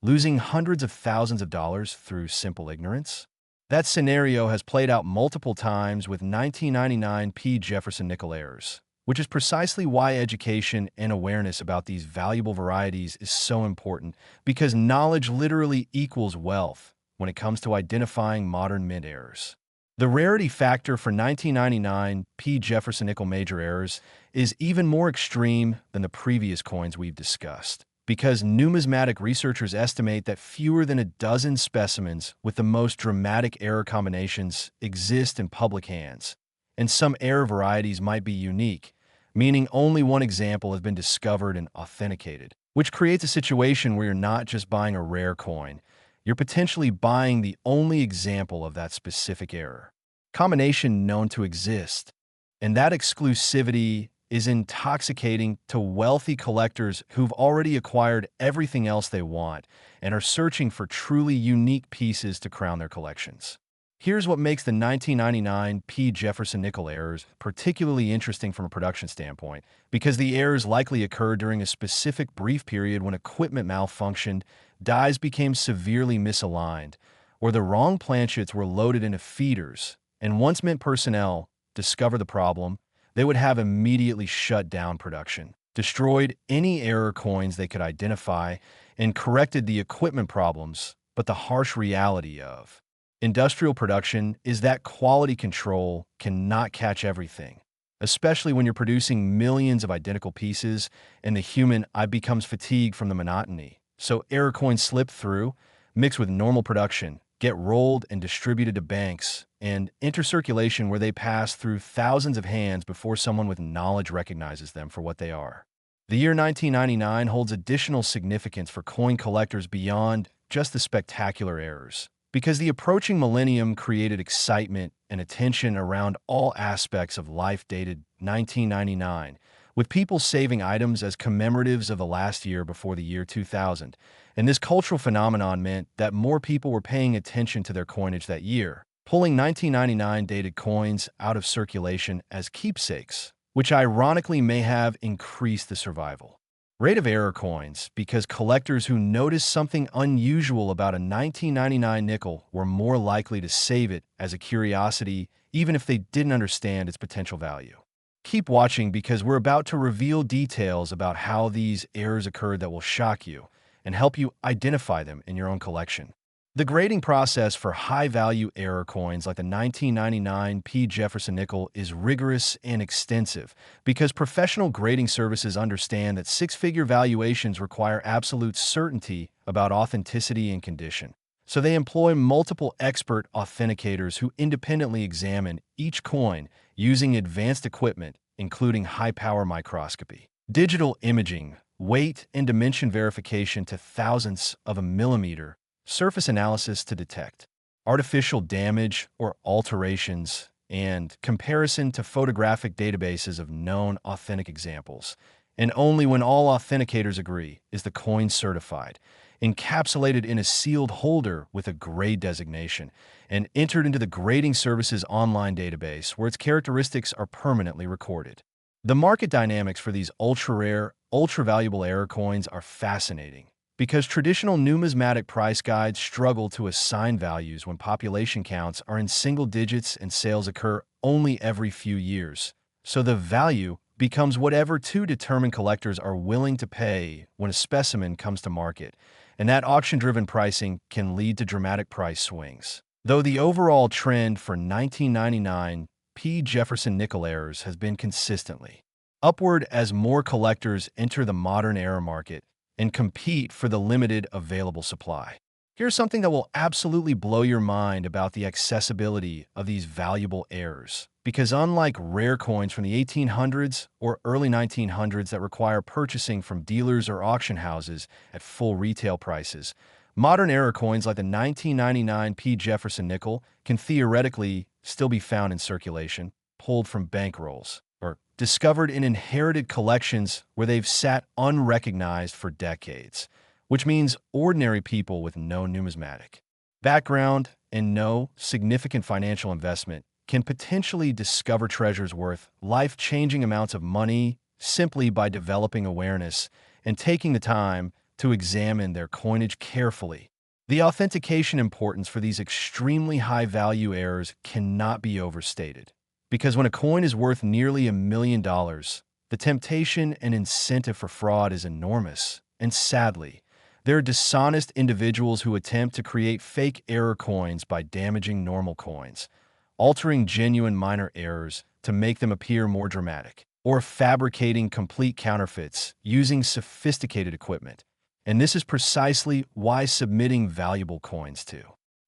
losing hundreds of thousands of dollars through simple ignorance? That scenario has played out multiple times with 1999 P. Jefferson nickel errors, which is precisely why education and awareness about these valuable varieties is so important, because knowledge literally equals wealth when it comes to identifying modern mint errors. The rarity factor for 1999 P. Jefferson nickel major errors is even more extreme than the previous coins we've discussed, because numismatic researchers estimate that fewer than a dozen specimens with the most dramatic error combinations exist in public hands, and some error varieties might be unique, meaning only one example has been discovered and authenticated, which creates a situation where you're not just buying a rare coin, you're potentially buying the only example of that specific error combination known to exist. And that exclusivity is intoxicating to wealthy collectors who've already acquired everything else they want and are searching for truly unique pieces to crown their collections. Here's what makes the 1999 P. Jefferson nickel errors particularly interesting from a production standpoint, because the errors likely occurred during a specific brief period when equipment malfunctioned, dies became severely misaligned, or the wrong planchets were loaded into feeders, and once mint personnel discover the problem, they would have immediately shut down production, destroyed any error coins they could identify, and corrected the equipment problems. But the harsh reality of industrial production is that quality control cannot catch everything, especially when you're producing millions of identical pieces and the human eye becomes fatigued from the monotony. So error coins slip through, mix with normal production, get rolled and distributed to banks, and enter circulation where they pass through thousands of hands before someone with knowledge recognizes them for what they are. The year 1999 holds additional significance for coin collectors beyond just the spectacular errors, because the approaching millennium created excitement and attention around all aspects of life dated 1999, with people saving items as commemoratives of the last year before the year 2000. And this cultural phenomenon meant that more people were paying attention to their coinage that year, pulling 1999 dated coins out of circulation as keepsakes, which ironically may have increased the survival rate of error coins, because collectors who noticed something unusual about a 1999 nickel were more likely to save it as a curiosity, even if they didn't understand its potential value. Keep watching, because we're about to reveal details about how these errors occurred that will shock you and help you identify them in your own collection. The grading process for high-value error coins like the 1999 P. Jefferson nickel is rigorous and extensive, because professional grading services understand that six-figure valuations require absolute certainty about authenticity and condition. So they employ multiple expert authenticators who independently examine each coin using advanced equipment, including high-power microscopy, digital imaging, weight and dimension verification to thousandths of a millimeter, surface analysis to detect artificial damage or alterations, and comparison to photographic databases of known authentic examples. And only when all authenticators agree is the coin certified, encapsulated in a sealed holder with a grade designation, and entered into the grading service's online database, where its characteristics are permanently recorded. The market dynamics for these ultra-rare, ultra-valuable error coins are fascinating, because traditional numismatic price guides struggle to assign values when population counts are in single digits and sales occur only every few years. So the value becomes whatever two determined collectors are willing to pay when a specimen comes to market, and that auction-driven pricing can lead to dramatic price swings. Though the overall trend for 1999 P. Jefferson nickel errors has been consistently upward as more collectors enter the modern error market and compete for the limited available supply. Here's something that will absolutely blow your mind about the accessibility of these valuable errors. Because unlike rare coins from the 1800s or early 1900s that require purchasing from dealers or auction houses at full retail prices, modern error coins like the 1999 P. Jefferson nickel can theoretically still be found in circulation, pulled from bankrolls, or discovered in inherited collections where they've sat unrecognized for decades, which means ordinary people with no numismatic background and no significant financial investment can potentially discover treasures worth life-changing amounts of money simply by developing awareness and taking the time to examine their coinage carefully. The authentication importance for these extremely high-value errors cannot be overstated, because when a coin is worth nearly $1 million, the temptation and incentive for fraud is enormous, and sadly, there are dishonest individuals who attempt to create fake error coins by damaging normal coins, altering genuine minor errors to make them appear more dramatic, or fabricating complete counterfeits using sophisticated equipment. And this is precisely why submitting valuable coins to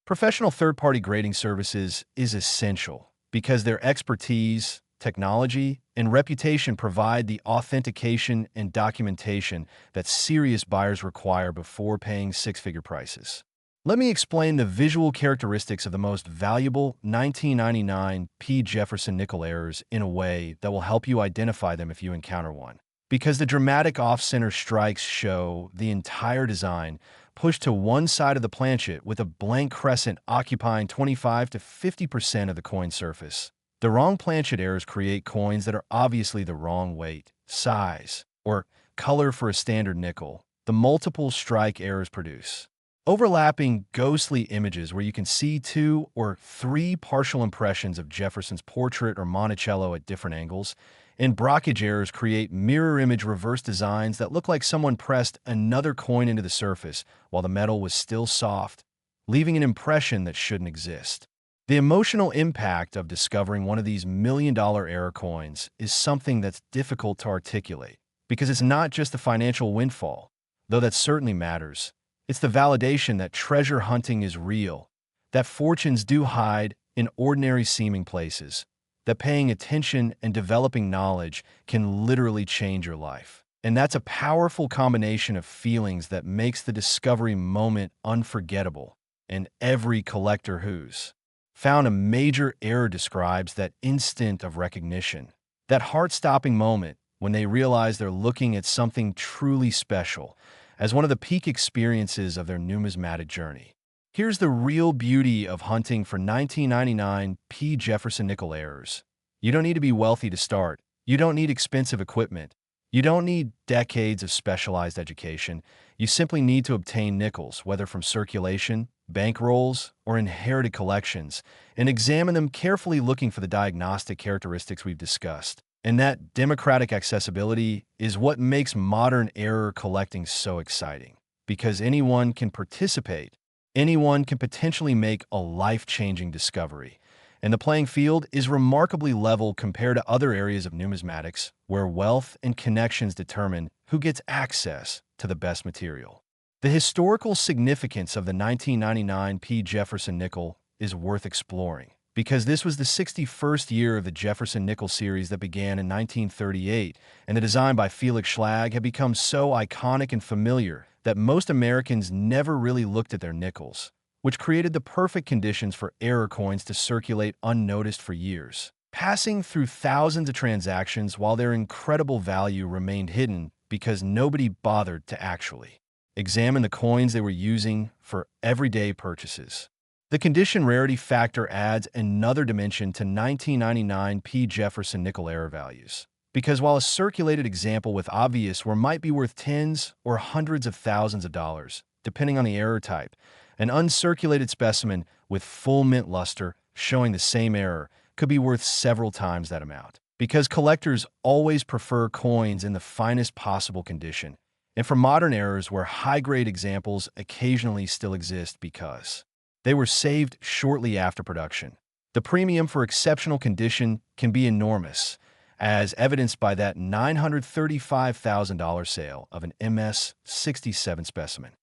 professional third-party grading services is essential, because their expertise, technology, and reputation provide the authentication and documentation that serious buyers require before paying six-figure prices. Let me explain the visual characteristics of the most valuable 1999 P. Jefferson nickel errors in a way that will help you identify them if you encounter one. Because the dramatic off-center strikes show the entire design pushed to one side of the planchet with a blank crescent occupying 25 to 50% of the coin surface. The wrong planchet errors create coins that are obviously the wrong weight, size, or color for a standard nickel. The multiple strike errors produce overlapping, ghostly images where you can see two or three partial impressions of Jefferson's portrait or Monticello at different angles, and blockage errors create mirror image reverse designs that look like someone pressed another coin into the surface while the metal was still soft, leaving an impression that shouldn't exist. The emotional impact of discovering one of these million-dollar error coins is something that's difficult to articulate, because it's not just a financial windfall, though that certainly matters. It's the validation that treasure hunting is real, that fortunes do hide in ordinary seeming places, that paying attention and developing knowledge can literally change your life. And that's a powerful combination of feelings that makes the discovery moment unforgettable. And every collector who's found a major error describes that instant of recognition, that heart-stopping moment when they realize they're looking at something truly special, as one of the peak experiences of their numismatic journey. Here's the real beauty of hunting for 1999 P. Jefferson nickel errors. You don't need to be wealthy to start. You don't need expensive equipment. You don't need decades of specialized education. You simply need to obtain nickels, whether from circulation, bankrolls, or inherited collections, and examine them carefully, looking for the diagnostic characteristics we've discussed. And that democratic accessibility is what makes modern error collecting so exciting, because anyone can participate. Anyone can potentially make a life-changing discovery. And the playing field is remarkably level compared to other areas of numismatics, where wealth and connections determine who gets access to the best material. The historical significance of the 1999 P. Jefferson nickel is worth exploring, because this was the 61st year of the Jefferson nickel series that began in 1938, and the design by Felix Schlag had become so iconic and familiar that most Americans never really looked at their nickels, which created the perfect conditions for error coins to circulate unnoticed for years, passing through thousands of transactions while their incredible value remained hidden because nobody bothered to actually examine the coins they were using for everyday purchases. The condition rarity factor adds another dimension to 1999 P. Jefferson nickel error values, because while a circulated example with obvious wear might be worth tens or hundreds of thousands of dollars, depending on the error type, an uncirculated specimen with full mint luster showing the same error could be worth several times that amount, because collectors always prefer coins in the finest possible condition, and for modern errors where high-grade examples occasionally still exist because they were saved shortly after production. The premium for exceptional condition can be enormous, as evidenced by that $935,000 sale of an MS-67 specimen.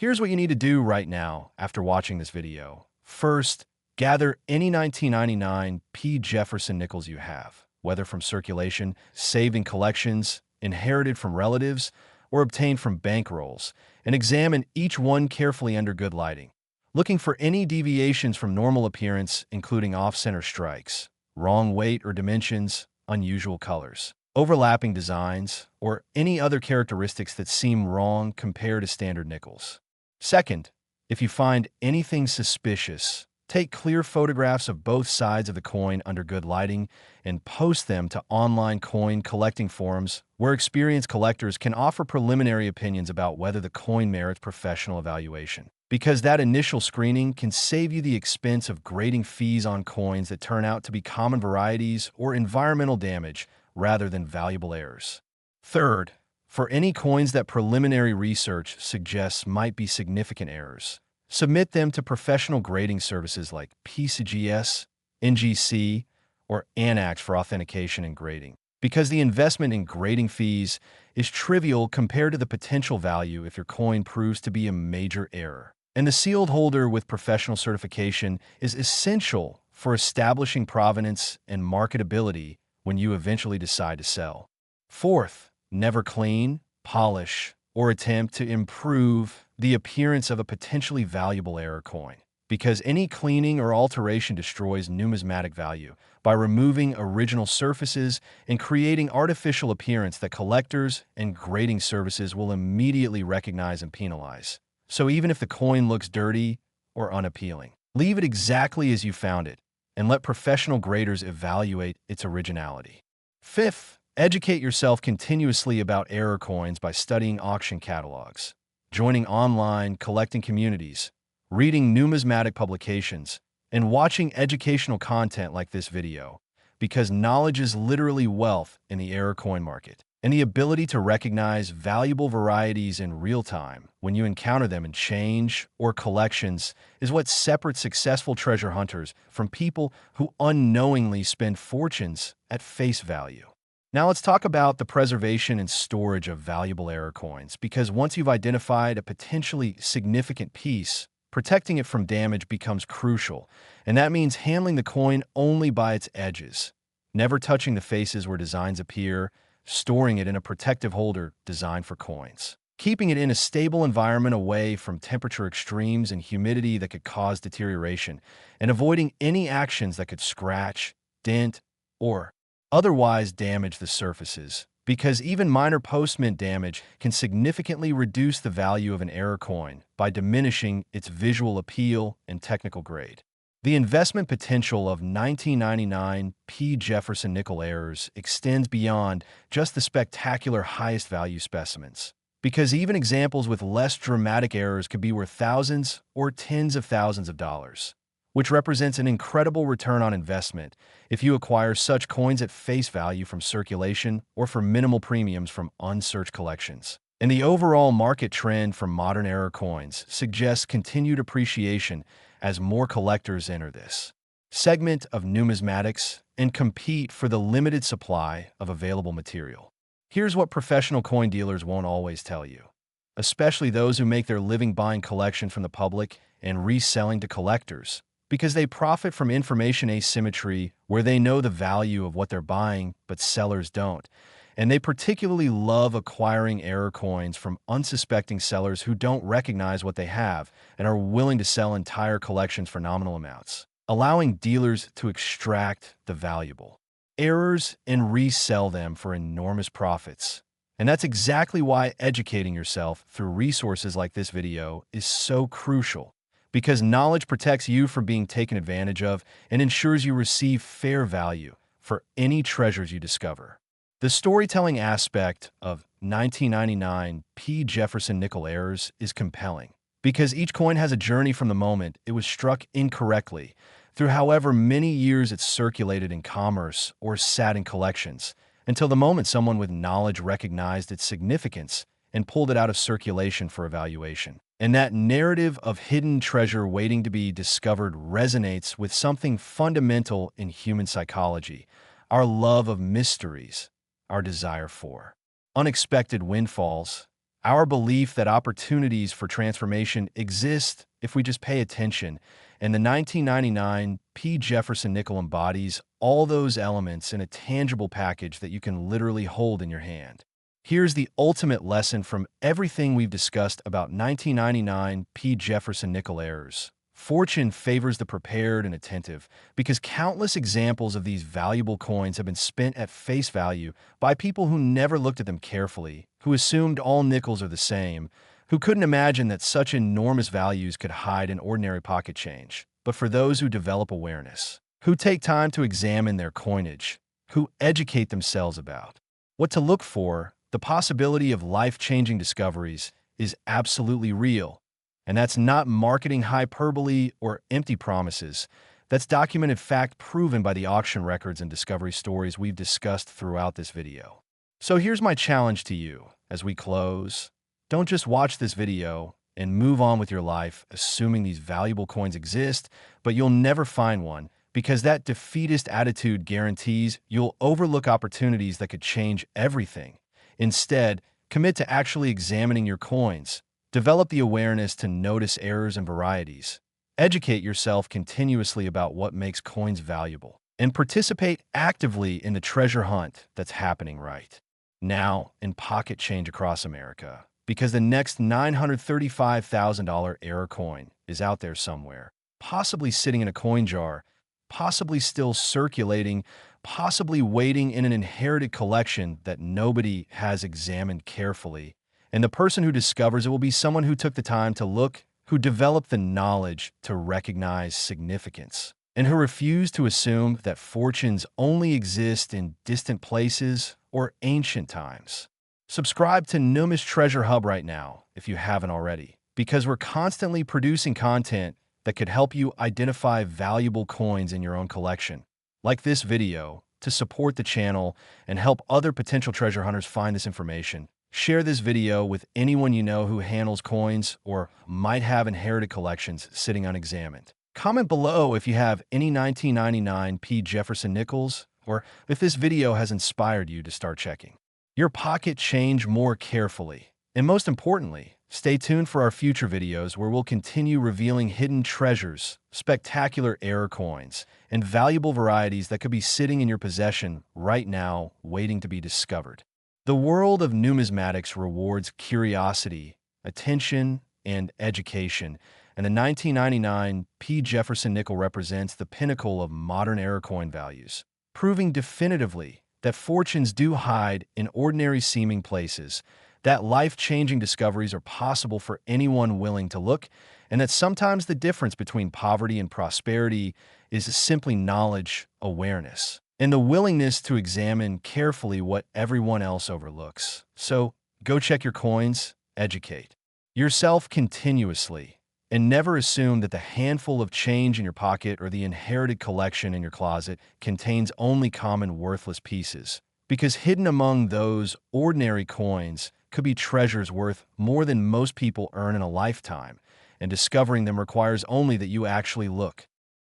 Here's what you need to do right now after watching this video. First, gather any 1999 P. Jefferson nickels you have, whether from circulation, saved in collections, inherited from relatives, or obtained from bankrolls, and examine each one carefully under good lighting, looking for any deviations from normal appearance, including off-center strikes, wrong weight or dimensions, unusual colors, overlapping designs, or any other characteristics that seem wrong compared to standard nickels. Second, if you find anything suspicious, take clear photographs of both sides of the coin under good lighting and post them to online coin collecting forums where experienced collectors can offer preliminary opinions about whether the coin merits professional evaluation. Because that initial screening can save you the expense of grading fees on coins that turn out to be common varieties or environmental damage rather than valuable errors. Third, for any coins that preliminary research suggests might be significant errors, submit them to professional grading services like PCGS, NGC, or ANAX for authentication and grading, because the investment in grading fees is trivial compared to the potential value if your coin proves to be a major error. And the sealed holder with professional certification is essential for establishing provenance and marketability when you eventually decide to sell. Fourth, never clean, polish, or attempt to improve the appearance of a potentially valuable error coin, because any cleaning or alteration destroys numismatic value by removing original surfaces and creating artificial appearance that collectors and grading services will immediately recognize and penalize. So even if the coin looks dirty or unappealing, leave it exactly as you found it and let professional graders evaluate its originality. Fifth, educate yourself continuously about error coins by studying auction catalogs, joining online collecting communities, reading numismatic publications, and watching educational content like this video, because knowledge is literally wealth in the error coin market. And the ability to recognize valuable varieties in real time when you encounter them in change or collections is what separates successful treasure hunters from people who unknowingly spend fortunes at face value. Now let's talk about the preservation and storage of valuable error coins, because once you've identified a potentially significant piece, protecting it from damage becomes crucial, and that means handling the coin only by its edges, never touching the faces where designs appear, storing it in a protective holder designed for coins, keeping it in a stable environment away from temperature extremes and humidity that could cause deterioration, and avoiding any actions that could scratch, dent, or otherwise damage the surfaces, because even minor post-mint damage can significantly reduce the value of an error coin by diminishing its visual appeal and technical grade. The investment potential of 1999 P. Jefferson nickel errors extends beyond just the spectacular highest value specimens, because even examples with less dramatic errors could be worth thousands or tens of thousands of dollars, which represents an incredible return on investment if you acquire such coins at face value from circulation or for minimal premiums from unsearched collections. And the overall market trend for modern error coins suggests continued appreciation as more collectors enter this segment of numismatics and compete for the limited supply of available material. Here's what professional coin dealers won't always tell you, especially those who make their living buying collection from the public and reselling to collectors, because they profit from information asymmetry where they know the value of what they're buying, but sellers don't. And they particularly love acquiring error coins from unsuspecting sellers who don't recognize what they have and are willing to sell entire collections for nominal amounts, allowing dealers to extract the valuable errors and resell them for enormous profits. And that's exactly why educating yourself through resources like this video is so crucial, because knowledge protects you from being taken advantage of and ensures you receive fair value for any treasures you discover. The storytelling aspect of 1999 P. Jefferson nickel errors is compelling, because each coin has a journey from the moment it was struck incorrectly through however many years it circulated in commerce or sat in collections, until the moment someone with knowledge recognized its significance and pulled it out of circulation for evaluation. And that narrative of hidden treasure waiting to be discovered resonates with something fundamental in human psychology: our love of mysteries, our desire for unexpected windfalls, Our belief that opportunities for transformation exist if we just pay attention, and the 1999 P. Jefferson nickel embodies all those elements in a tangible package that you can literally hold in your hand. Here's the ultimate lesson from everything we've discussed about 1999 P. Jefferson nickel errors. Fortune favors the prepared and attentive, because countless examples of these valuable coins have been spent at face value by people who never looked at them carefully, who assumed all nickels are the same, who couldn't imagine that such enormous values could hide in ordinary pocket change. But for those who develop awareness, who take time to examine their coinage, who educate themselves about what to look for, the possibility of life-changing discoveries is absolutely real. And that's not marketing hyperbole or empty promises. That's documented fact proven by the auction records and discovery stories we've discussed throughout this video. So here's my challenge to you as we close. Don't just watch this video and move on with your life assuming these valuable coins exist, but you'll never find one, because that defeatist attitude guarantees you'll overlook opportunities that could change everything. Instead, commit to actually examining your coins. Develop the awareness to notice errors and varieties. Educate yourself continuously about what makes coins valuable, and participate actively in the treasure hunt that's happening right now in pocket change across America, because the next $935,000 error coin is out there somewhere, possibly sitting in a coin jar, possibly still circulating, possibly waiting in an inherited collection that nobody has examined carefully. And the person who discovers it will be someone who took the time to look, who developed the knowledge to recognize significance, and who refused to assume that fortunes only exist in distant places or ancient times. Subscribe to NUMIS Treasure Hub right now if you haven't already, because we're constantly producing content that could help you identify valuable coins in your own collection. Like this video, to support the channel and help other potential treasure hunters find this information, share this video with anyone you know who handles coins or might have inherited collections sitting unexamined. Comment below if you have any 1999 P. Jefferson nickels, or if this video has inspired you to start checking your pocket change more carefully. And most importantly, stay tuned for our future videos where we'll continue revealing hidden treasures, spectacular error coins, and valuable varieties that could be sitting in your possession right now, waiting to be discovered. The world of numismatics rewards curiosity, attention, and education, and the 1999 P. Jefferson nickel represents the pinnacle of modern error coin values, proving definitively that fortunes do hide in ordinary seeming places, that life-changing discoveries are possible for anyone willing to look, and that sometimes the difference between poverty and prosperity is simply knowledge, awareness, and the willingness to examine carefully what everyone else overlooks. So, go check your coins, educate yourself continuously, and never assume that the handful of change in your pocket or the inherited collection in your closet contains only common worthless pieces, because hidden among those ordinary coins could be treasures worth more than most people earn in a lifetime, and discovering them requires only that you actually look.